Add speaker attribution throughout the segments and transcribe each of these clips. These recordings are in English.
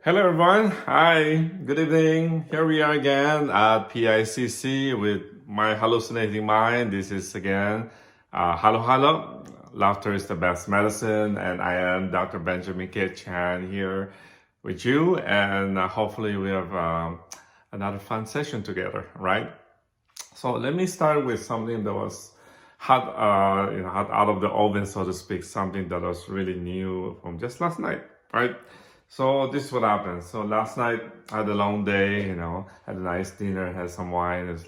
Speaker 1: Hello, everyone. Hi, good evening. Here we are again at PICC with my hallucinating mind. This is again Halo Halo. Laughter is the best medicine, and I am Dr. Benjamin K. Chan here with you, and hopefully we have another fun session together, right? So let me start with something that was hot, hot out of the oven, so to speak. Something that was really new from just last night, right? So this is what happened. So last night I had a long day, had a nice dinner, had some wine. It's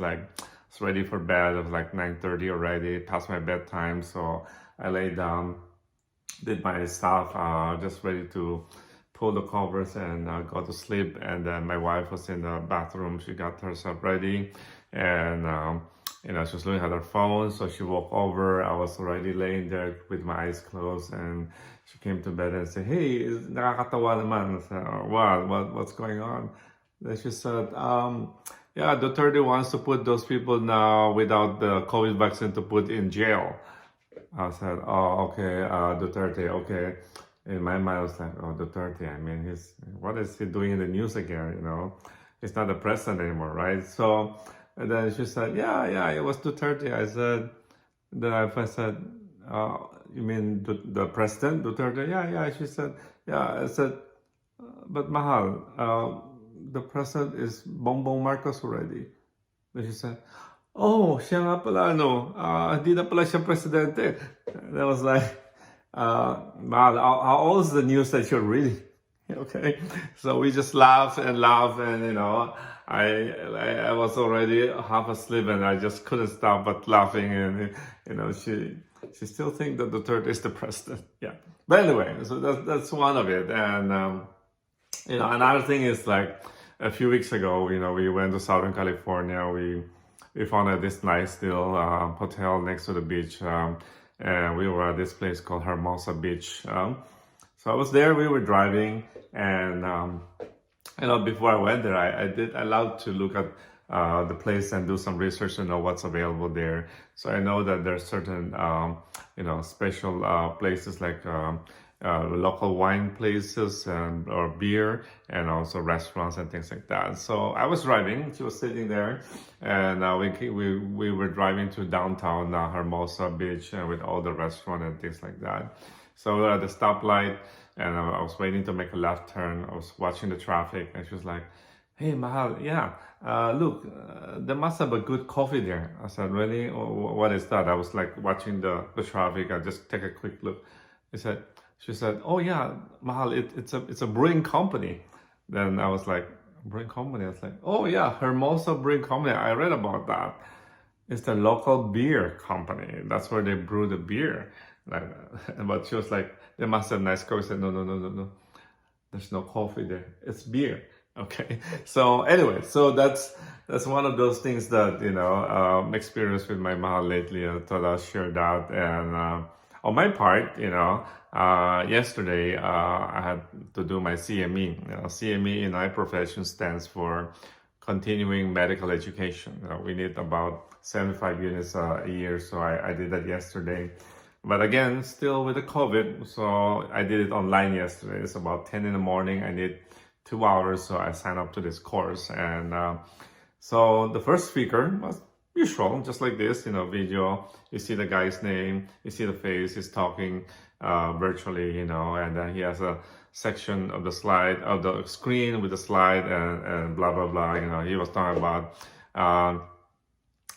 Speaker 1: ready for bed. It was like 9:30 already, past my bedtime. So I lay down, did my stuff, just ready to pull the covers and go to sleep. And then my wife was in the bathroom. She got herself ready, and she was looking at her phone. So she walked over. I was already laying there with my eyes closed, and she came to bed and said, "Hey, nakakatawa naman." I said, "Oh, what's going on?" Then she said, "Yeah, Duterte wants to put those people now without the COVID vaccine to put in jail." I said, "Oh, okay, Duterte, okay." In my mind, I was like, "Oh, Duterte. I mean, what is he doing in the news again? He's not the president anymore, right?" So, and then she said, "Yeah, it was Duterte." I said, then I said, "You mean the president, Duterte?" Yeah. She said, "Yeah." I said, "But Mahal, the president is Bongbong Marcos already." Then she said, "Oh, siya nga pala, hindi na pala siya presidente." And I was like, Mahal, how old is the news that you're reading? Okay, so we just laughed and laughed, and I was already half asleep, and I just couldn't stop but laughing, and she still thinks that the third is the president. Yeah, but anyway, so that's one of it, and another thing is like a few weeks ago, we went to Southern California. We found this nice little hotel next to the beach, and we were at this place called Hermosa Beach. So I was there. We were driving, and before I went there, I allowed to look at the place and do some research to know what's available there. So I know that there's certain special places like local wine places or beer, and also restaurants and things like that. So I was driving. She was sitting there, and we were driving to downtown Hermosa Beach with all the restaurant and things like that. So we were at the stoplight, and I was waiting to make a left turn. I was watching the traffic, and she was like, "Hey, Mahal, yeah, look, there must have a good coffee there." I said, "Really? What is that?" I was like watching the traffic. I just take a quick look. She said, "Oh yeah, Mahal, it's a brewing company." Then I was like, "Brewing company?" I was like, "Oh yeah, Hermosa Brewing Company. I read about that. It's the local beer company. That's where they brew the beer." Like, but she was like, "They must have nice coffee." I said, No. There's no coffee there. It's beer." Okay. So anyway, so that's one of those things that experienced with my Mahal lately. I thought I'll share that. And on my part, yesterday I had to do my CME. CME in my profession stands for continuing medical education. We need about 75 units a year, so I did that yesterday. But again, still with the COVID, so I did it online yesterday. It's about 10 in the morning. I need 2 hours, so I signed up to this course. And so the first speaker was usual, just like this, video. You see the guy's name, you see the face, he's talking virtually, and then he has a section of the slide, of the screen with the slide and blah, blah, blah. He was talking about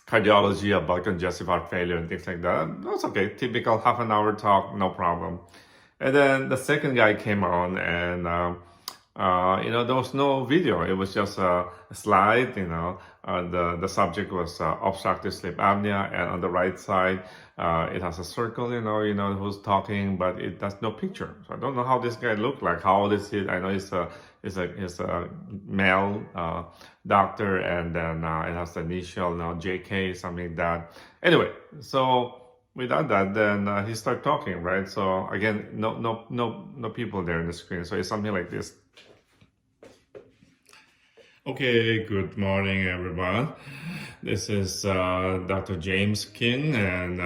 Speaker 1: cardiology, about congestive heart failure and things like that. That's okay. Typical half an hour talk, no problem. And then the second guy came on, and there was no video. It was just a slide. The subject was obstructive sleep apnea, and on the right side, it has a circle. Who's talking, but it has no picture. So I don't know how this guy looked like. How old is he? I know he's a male doctor, and then it has the initial JK, something like that. Anyway, so without that, then he started talking, right? So again, no people there in the screen. So it's something like this. Okay, good morning, everyone. This is Dr. James King, and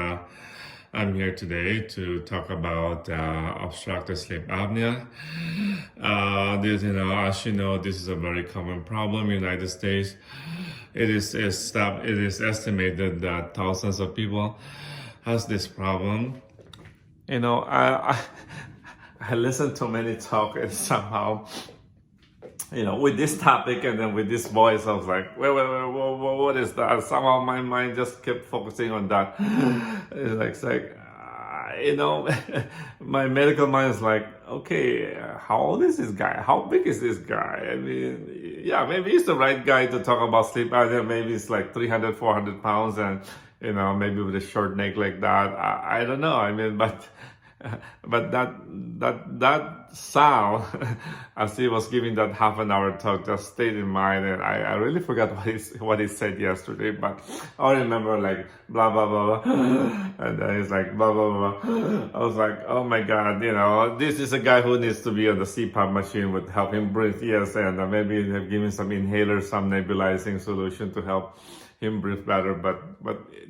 Speaker 1: I'm here today to talk about obstructive sleep apnea. This, as you know, this is a very common problem in the United States. It is estimated that thousands of people has this problem. I I listen to many talk and somehow with this topic and then with this voice, I was like, wait, what is that? Somehow my mind just kept focusing on that. My medical mind is like, okay, how old is this guy? How big is this guy? I mean, yeah, maybe he's the right guy to talk about sleep apnea. Maybe it's like 300, 400 pounds and, maybe with a short neck like that. I don't know. I mean, but that sound as he was giving that half an hour talk just stayed in mind, and I really forgot what he said yesterday, but I remember like blah blah blah, blah. And then he's like blah blah blah. I was like, oh my god, this is a guy who needs to be on the CPAP machine would help him breathe. Yes, and maybe they've given some inhaler, some nebulizing solution to help him breathe better, but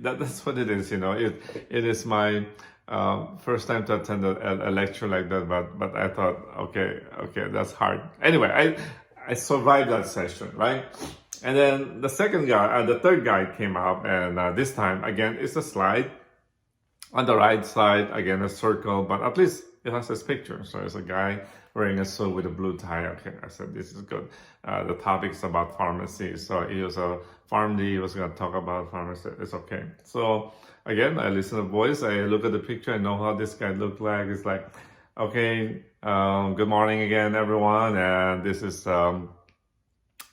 Speaker 1: that's what it is. It is my first time to attend a lecture like that, but I thought, okay, that's hard. Anyway, I survived that session, right? And then the third guy came up, and this time again it's a slide. On the right side, again a circle, but at least it has this picture. So it's a guy wearing a suit with a blue tie. Okay, I said this is good. The topic is about pharmacy, so he was a PharmD. He was going to talk about pharmacy. It's okay. So again, I listen to the voice. I look at the picture. I know how this guy looked like. It's like, okay, good morning again, everyone. And this is John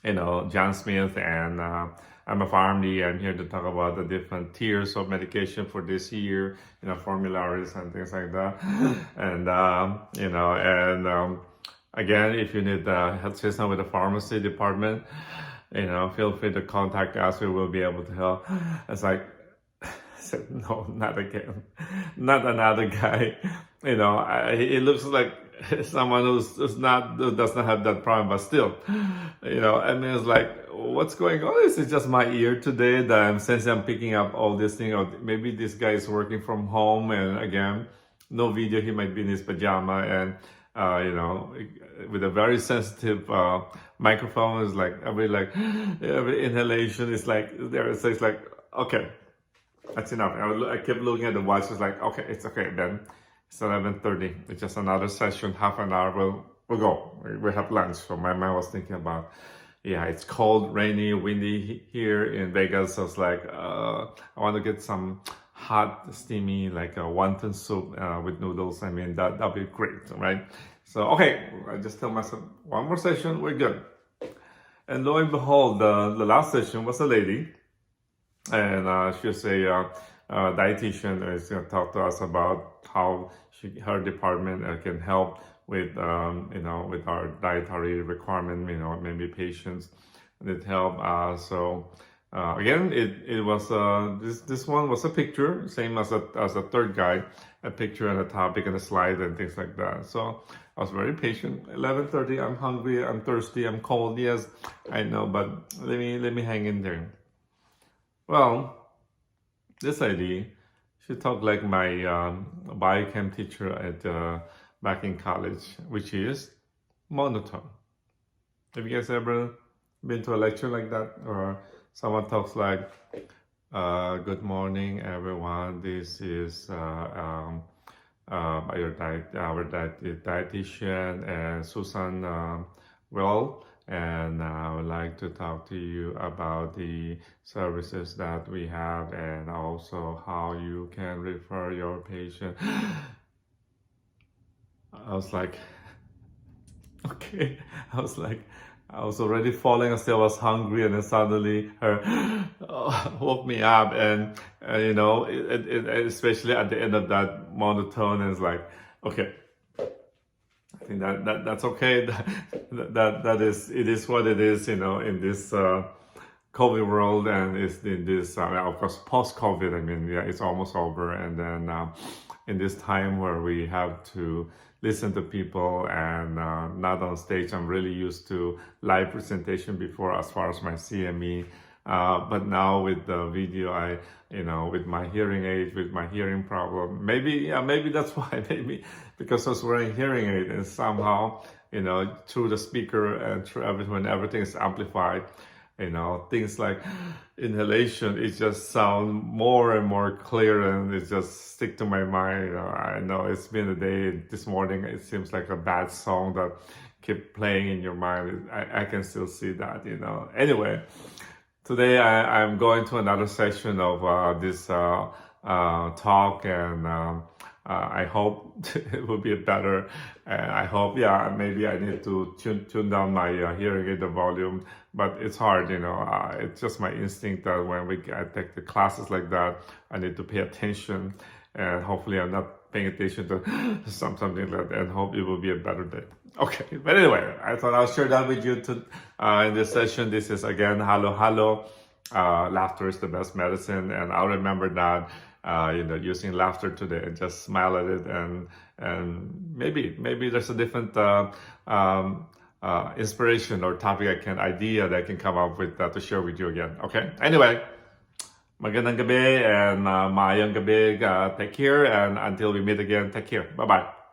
Speaker 1: Smith, and I'm a PharmD. I'm here to talk about the different tiers of medication for this year, formularies and things like that. And again, if you need help system with the pharmacy department, feel free to contact us. We will be able to help. It's like, I said, no, not again, not another guy. It looks like someone who does not have that problem, but still, it's like, what's going on? Is it just my ear today that I'm sensing I'm picking up all this thing? Or maybe this guy is working from home, and again, no video. He might be in his pajama, and with a very sensitive microphone. Is like every inhalation is like there. So it's like, okay, that's enough. I kept looking at the watch. It's like, okay, it's okay then. It's 11:30. It's just another session, half an hour. We'll go. We have lunch. So my mind was thinking about, yeah, it's cold, rainy, windy here in Vegas. So it's like, I want to get some hot, steamy, like a wonton soup with noodles. I mean, that'll be great, right? So, okay, I just tell myself, one more session, we're good. And lo and behold, the last session was a lady, and she was a dietitian, and is going to talk to us about how her department can help with, with our dietary requirement, maybe patients need help. Again, it was this one was a picture, same as a third guy, a picture and a topic and a slide and things like that. So I was very patient. 11:30, I'm hungry, I'm thirsty, I'm cold. Yes, I know, but let me hang in there. Well, this lady, she talked like my biochem teacher at back in college, which is monotone. Have you guys ever been to a lecture like that, or someone talks like, good morning, everyone. This is our dietitian, and Susan Well, and I would like to talk to you about the services that we have and also how you can refer your patient. I was like, okay. I was already falling asleep. I was hungry, and then suddenly her woke me up, and especially at the end of that monotone, it's like, okay, I think that's okay. That is, it is what it is, in this COVID world, and it's in this of course post-COVID. I mean, yeah, it's almost over, and then in this time where we have to listen to people and not on stage. I'm really used to live presentation before, as far as my CME But now with the video, with my hearing aid, with my hearing problem, maybe that's why, maybe because I was wearing hearing aid and somehow, through the speaker and through everything is amplified, things like inhalation, it just sound more and more clear and it just stick to my mind. I know it's been a day. This morning, it seems like a bad song that keep playing in your mind. I can still see that, Anyway, today I'm going to another session of this talk, and I hope it will be better. And I hope, maybe I need to tune down my hearing aid, the volume, but it's hard, it's just my instinct that when I take the classes like that, I need to pay attention, and hopefully I'm not paying attention to something like that, and hope it will be a better day. Okay, but anyway, I thought I'll share that with you in this session. This is again, hello. Laughter is the best medicine, and I'll remember that, using laughter today, and just smile at it, and maybe there's a different inspiration or topic idea that I can come up with to share with you again. Okay. Anyway, magandang gabi and maayong gabi. Take care, and until we meet again, take care. Bye bye.